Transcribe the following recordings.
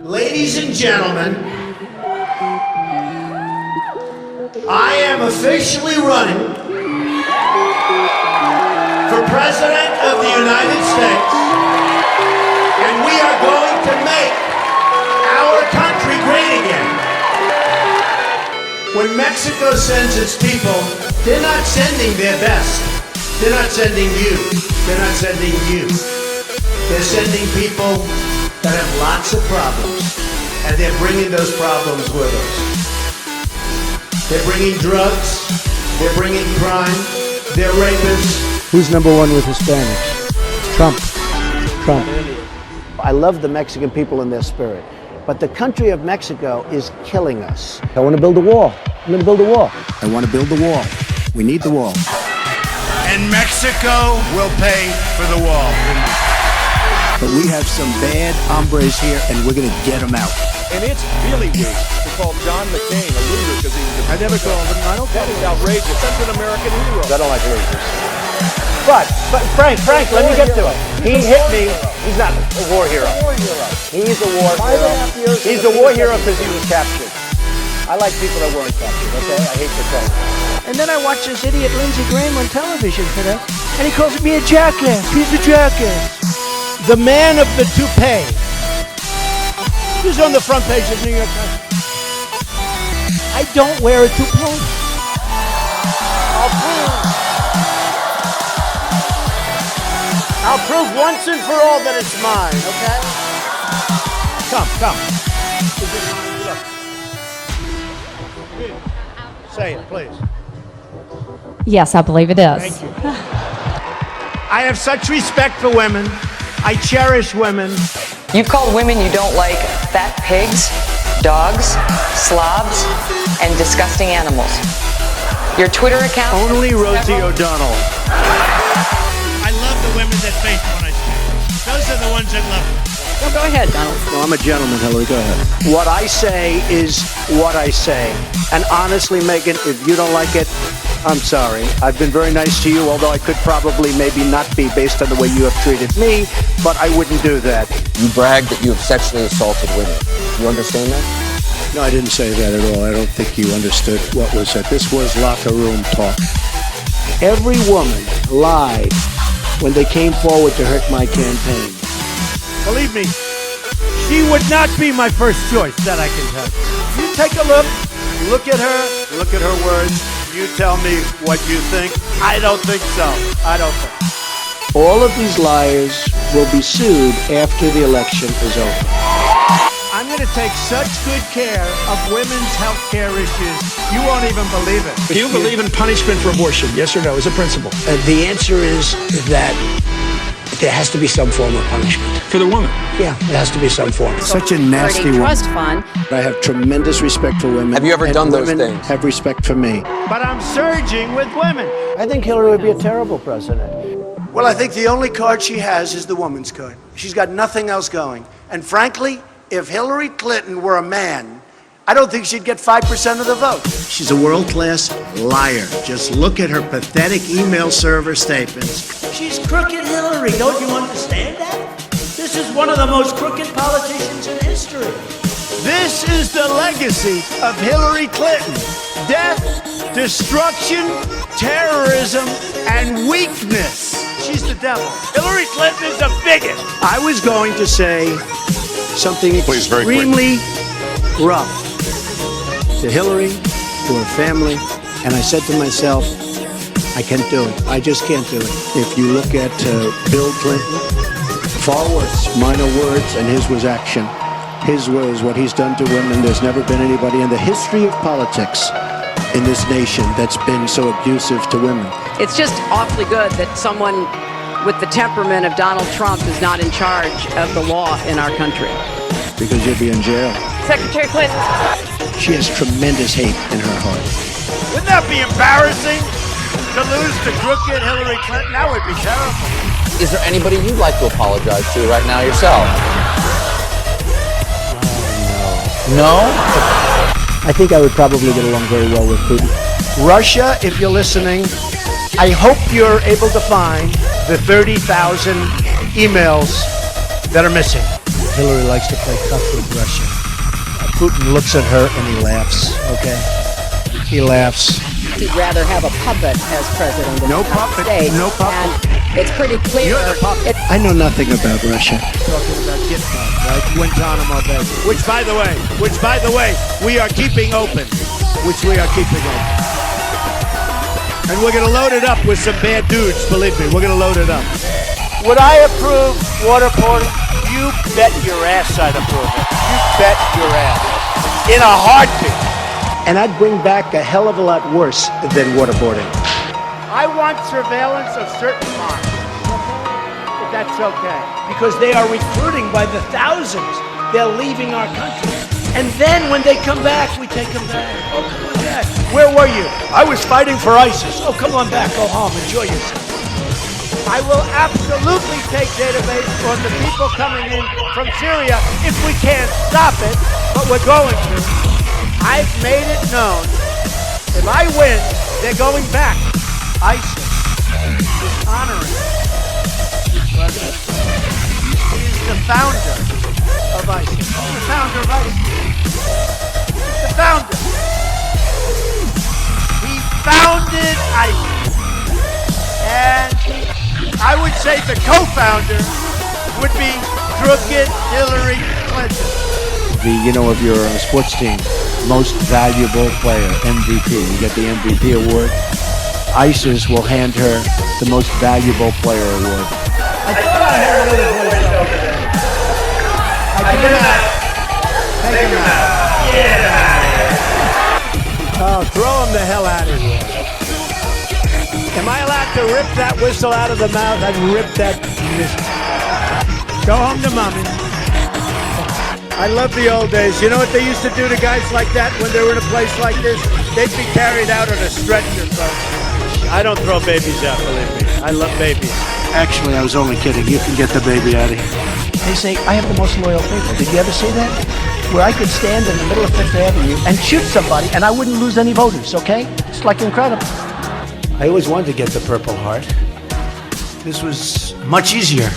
Ladies and gentlemen, I am officially running for President of the United States, and we are going to make our country great again. When Mexico sends its people, they're not sending their best. They're not sending you. They're not sending you. They're sending people that have lots of problems, and they're bringing those problems with us. They're bringing drugs, they're bringing crime, they're rapists. Who's number one with Hispanics? Trump. I love the Mexican people and their spirit, but the country of Mexico is killing us. I want to build a wall. I'm going to build a wall. I want to build the wall. We need the wall. And Mexico will pay for the wall. But we have some bad hombres here, and we're going to get them out. And it's really weak to call John McCain a loser because he was I never called him. I don't call That is him. outrageous. That's an American hero. I don't like losers. But Frank, let me get to it. He hit me. He's not a war hero. He's a war hero. He's a war hero because he was captured. I like people that weren't captured, okay? I hate to tell you. And then I watched this idiot Lindsey Graham on television today, and he calls me a jackass. He's a jackass. The man of the toupee. He's on the front page of New York Times. I don't wear a toupee. I'll prove once and for all that it's mine, okay? Come. Say it, please. Yes, I believe it is. Thank you. I have such respect for women. I cherish women. You've called women you don't like fat pigs, dogs, slobs, and disgusting animals. Your Twitter account... Only Rosie O'Donnell. I love the women that face when I speak. Those are the ones that love me. Well, go ahead, Donald. No, I'm a gentleman, Hillary. Go ahead. What I say is what I say. And honestly, Megyn, if you don't like it, I'm sorry. I've been very nice to you, although I could probably maybe not be based on the way you have treated me, but I wouldn't do that. You brag that you have sexually assaulted women. You understand that? No, I didn't say that at all. I don't think you understood what was said. This was locker room talk. Every woman lied when they came forward to hurt my campaign. Believe me, she would not be my first choice, that I can tell you. You take a look at her words. You tell me what you think. I don't think so. I don't think. All of these liars will be sued after the election is over. I'm going to take such good care of women's health care issues, you won't even believe it. Do you believe in punishment for abortion? Yes or no, as a principle? The answer is that there has to be some form of punishment. For the woman? Yeah, there has to be some form. Such a nasty woman. Trust fund. I have tremendous respect for women. Have you ever done those women things? Have respect for me. But I'm surging with women. I think Hillary would be a terrible president. Well, I think the only card she has is the woman's card. She's got nothing else going. And frankly, if Hillary Clinton were a man, I don't think she'd get 5% of the vote. She's a world-class liar. Just look at her pathetic email server statements. She's crooked Hillary. Don't you understand that? This is one of the most crooked politicians in history. This is the legacy of Hillary Clinton. Death, destruction, terrorism, and weakness. She's the devil. Hillary Clinton is a bigot. I was going to say something extremely rough to Hillary, to her family, and I said to myself, I can't do it. I just can't do it. If you look at Bill Clinton, far worse, minor words, and his was action. His was what he's done to women. There's never been anybody in the history of politics in this nation that's been so abusive to women. It's just awfully good that someone with the temperament of Donald Trump is not in charge of the law in our country. Because you'll be in jail. Secretary Clinton. She has tremendous hate in her heart. Wouldn't that be embarrassing? To lose to crooked Hillary Clinton? That would be terrible. Is there anybody you'd like to apologize to right now yourself? No? I think I would probably get along very well with Putin. Russia, if you're listening, I hope you're able to find the 30,000 emails that are missing. Hillary likes to play tough with Russia. Putin looks at her and he laughs, okay? He laughs. He'd rather have a puppet as president of No the United puppet, States. no puppet. And it's pretty clear. You're the puppet. I know nothing about Russia. Talking about Gitmo, right? Guantanamo Bay. Which, by the way, we are keeping open. And we're going to load it up with some bad dudes, believe me. We're going to load it up. Would I approve waterboarding? You bet your ass I'd approve it. You bet your ass. In a heartbeat. And I'd bring back a hell of a lot worse than waterboarding. I want surveillance of certain minds. If that's okay. Because they are recruiting by the thousands. They're leaving our country. And then when they come back, we take them back. Oh, come on back. Where were you? I was fighting for ISIS. Oh, come on back. Go home. Enjoy yourself. I will absolutely take database on the people coming in from Syria if we can't stop it, but we're going to. I've made it known. If I win, they're going back. ISIS is honoring President. He is the founder of ISIS. He's the founder of ISIS. He's the founder. He founded ISIS. And I would say the co-founder would be crooked Hillary Clinton. If you're a sports team, most valuable player, MVP. You get the MVP award. ISIS will hand her the most valuable player award. Oh, throw him the hell out of here. Am I allowed to rip that whistle out of the mouth? I'd rip that whistle. Go home to mommy. I love the old days. You know what they used to do to guys like that when they were in a place like this? They'd be carried out on a stretcher, folks. I don't throw babies out, believe me. I love babies. Actually, I was only kidding. You can get the baby out of here. They say, I have the most loyal people. Did you ever see that? Where I could stand in the middle of Fifth Avenue and shoot somebody and I wouldn't lose any voters, okay? It's like incredible. I always wanted to get the Purple Heart. This was much easier.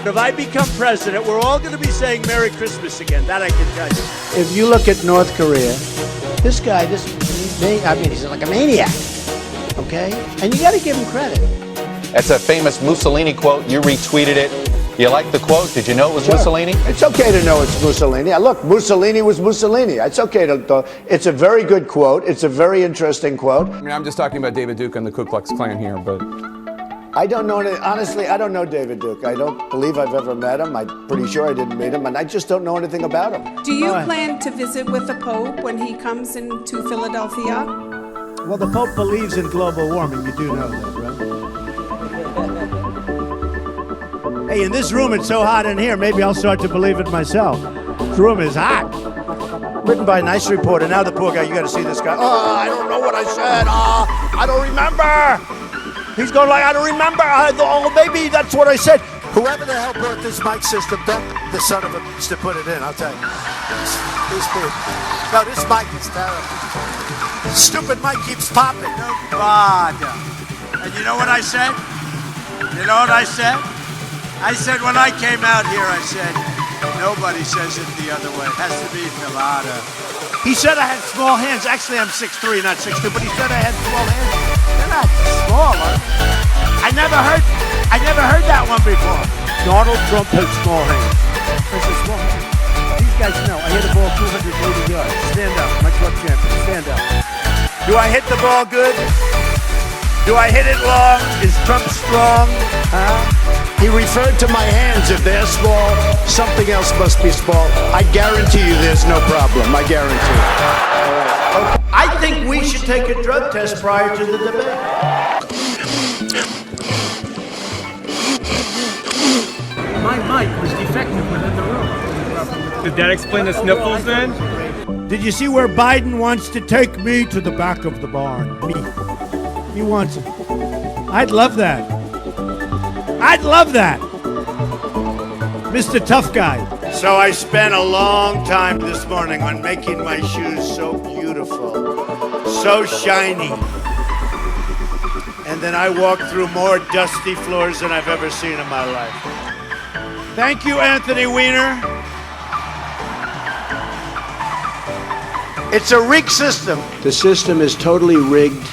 If I become president, we're all going to be saying Merry Christmas again. That I can tell you. If you look at North Korea, this guy, he's like a maniac, okay? And you got to give him credit. That's a famous Mussolini quote. You retweeted it. You like the quote? Did you know it was Mussolini? It's okay to know it's Mussolini. Look, Mussolini was Mussolini. It's okay to. It's a very good quote. It's a very interesting quote. I mean, I'm just talking about David Duke and the Ku Klux Klan here, but I don't know. Honestly, I don't know David Duke. I don't believe I've ever met him. I'm pretty sure I didn't meet him, and I just don't know anything about him. Do you plan to visit with the Pope when he comes into Philadelphia? Well, the Pope believes in global warming. You do know that, right? Hey, in this room, it's so hot in here, maybe I'll start to believe it myself. This room is hot. Written by a nice reporter. Now the poor guy, you got to see this guy. Oh, I don't know what I said. I don't remember. He's going like, I don't remember. Oh, maybe that's what I said. Whoever the hell brought this mic system, the son of a bitch to put it in, I'll tell you. These people. No, this mic is terrible. Stupid mic keeps popping. No bother. And you know what I said? You know what I said? I said when I came out here, I said, nobody says it the other way. It has to be Filata. He said I had small hands. Actually, I'm 6'3", not 6'2", but he said I had small hands. They're not smaller. I never heard that one before. Donald Trump has small hands. I said small hands. These guys know. I hit a ball 280 yards. Stand up. My club champion. Stand up. Do I hit the ball good? Do I hit it long? Is Trump strong? He referred to my hands. If they're small, something else must be small. I guarantee you there's no problem. I guarantee it. I think we should take a drug test prior to the debate. My mic was defective within the room. Did that explain the sniffles then? Did you see where Biden wants to take me to the back of the barn? Me. He wants it. I'd love that. I'd love that. Mr. Tough Guy. So I spent a long time this morning on making my shoes so beautiful, so shiny. And then I walked through more dusty floors than I've ever seen in my life. Thank you, Anthony Weiner. It's a rigged system. The system is totally rigged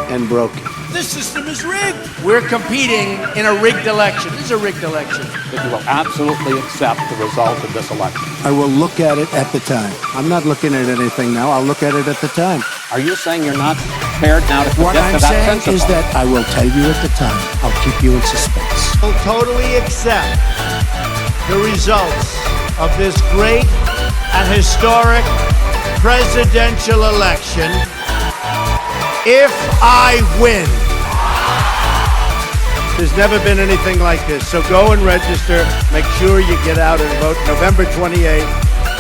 and broken. This system is rigged. We're competing in a rigged election. This is a rigged election. That you will absolutely accept the result of this election. I will look at it at the time. I'm not looking at anything now. I'll look at it at the time. Are you saying you're not prepared now to What get I'm to that saying principle? is that I will tell you at the time. I'll keep you in suspense. Will totally accept the results of this great and historic presidential election if I win. There's never been anything like this. So go and register. Make sure you get out and vote November 28th.